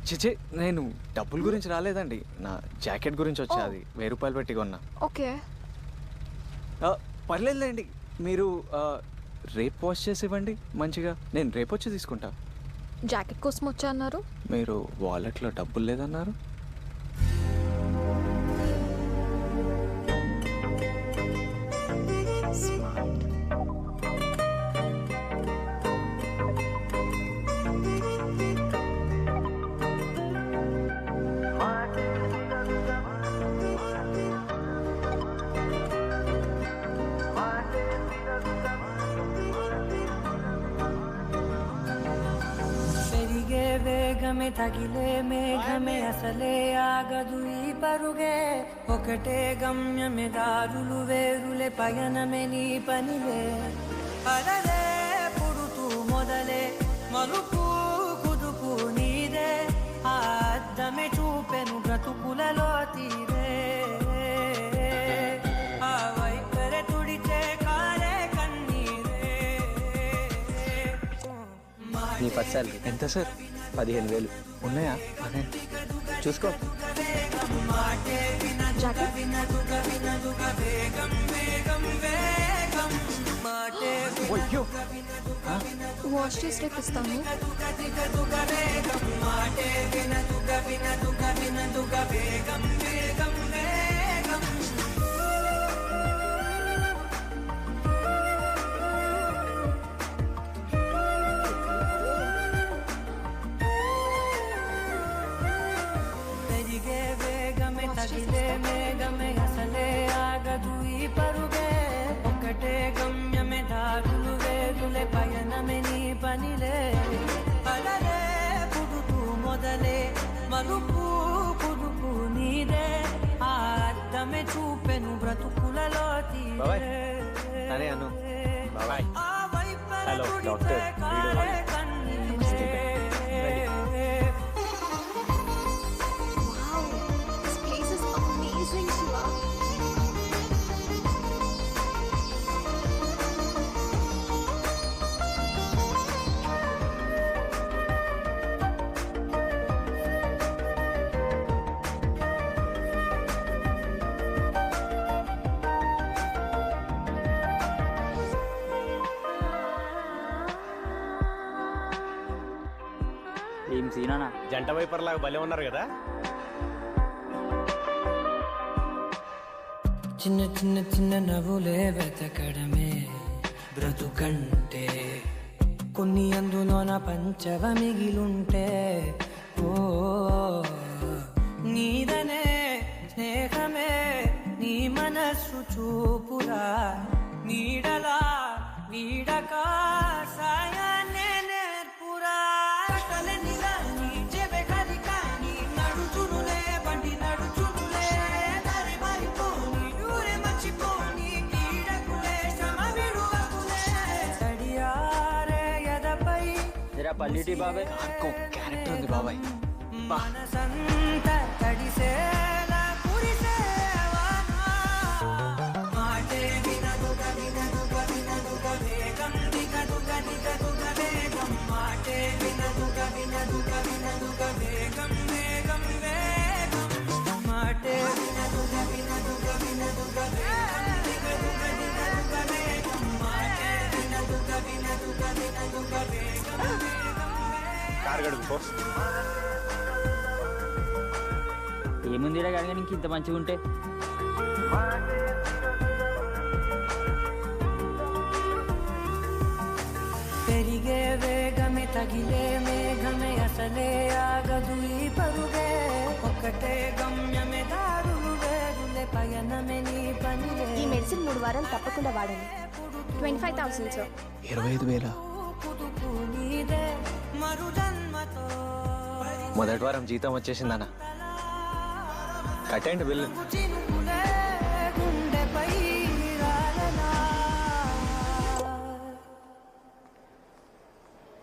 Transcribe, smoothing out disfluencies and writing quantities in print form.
చిచి, నేను డబ్బుల గురించి రాలేదండి, నా జాకెట్ గురించి వచ్చా. అది 1000 రూపాయలు పెట్టి కొన్నా. ఓకే, పర్లేదులేండి. మీరు రేపు వాష్ చేసి ఇవ్వండి మంచిగా, నేను రేపు వచ్చి తీసుకుంటా. జాకెట్ కోసం వచ్చా అన్నారు. మీరు వాలెట్లో డబ్బులు లేదన్నారు. వేగమే తగిలే మేఘమే అసలే ఆగదు ఈ పరుగే ఒకటే గమ్యమే దారులు వేరులే పయనమే నీ పనిలే అలలే పుడుతూ మొదలే మలుపు కుదుపు నీదే ఆ అద్దమే చూపెను బ్రతుకులలో తీరే ఆ వైఖరే తుడిచే కాలే కన్నీరే. నీ పర్సాలు ఎంత సార్? 15,000 ఉన్నాయా? అదే చూసుకో. అయ్యో, వాష్ చేసి రేపు ఇస్తాను. తగిలే మేఘమే అసలే ఆగదు ఈ పరుగే ఒకటే గమ్యమే దారులు వేరులే పయనమే నీ పనిలే అలలే పుడుతూ మొదలే మలుపు కుదుపు నీదే ఆ అద్దమే చూపెను బ్రతుకులలో తీరే ఆ వైపర తుడిచే కాలే కన్నీరే. ఏం సీనా, జంట వైపర్ లాగా భలే ఉన్నారు కదా. చిన్న చిన్న చిన్న నవ్వులే వెతకడమే బ్రతుకంటే కొన్ని అందులోన పంచవ మిగిలుంటే ఓ నీదనే స్నేహమే నీ మనస్సు చూపురా నీడలా వీడక సాయాన్నే నేర్పురా కలనిలా నీ చెవె కలికాని నడుచునులే బండి నడుచునులే దారి మారిపోని ఊరే మర్చిపోని కీడకులే శ్రమ విడువకులే తడియారే ఎదపై జరా పల్లిటి బాబాయ్, క్యారెక్టర్ ఉంది బాబాయ్. మనసంతా తడిసేలా కురిసేవా మాటే వినదుగ వినదుగ వినదుగ వేగం దిగదుగ దిగదుగ వేగం మాటే వినదుగ వినదుగ వినదుగ వేగం వేగం వేగం మాటే వినదుగ వినదుగ వినదుగ వేగం దిగదుగ దిగదుగ వేగం మాటే వినదుగ వినదుగ వినదుగ వేగం వేగం కారు గడుపు పో. ఏముందిరా కానీ ఇంక ఇంత మంచిగా ఉంటే. పెరిగే వేగమే తగిలే మేఘమే అసలే ఆగదు ఈ పరుగే ఒక్కటే గమ్యమే దారులు వేరులే పయనమే నీ పనిలే. ఈ మెడిసిన్ 3 వారాలు తప్పకుండా వాడండి. 25,000 సార్. 25,000? కుదుపు నీదే మరు జన్మతో మొదటి వారం జీతం వచ్చేసిందన్న, కట్టండి బిల్లు.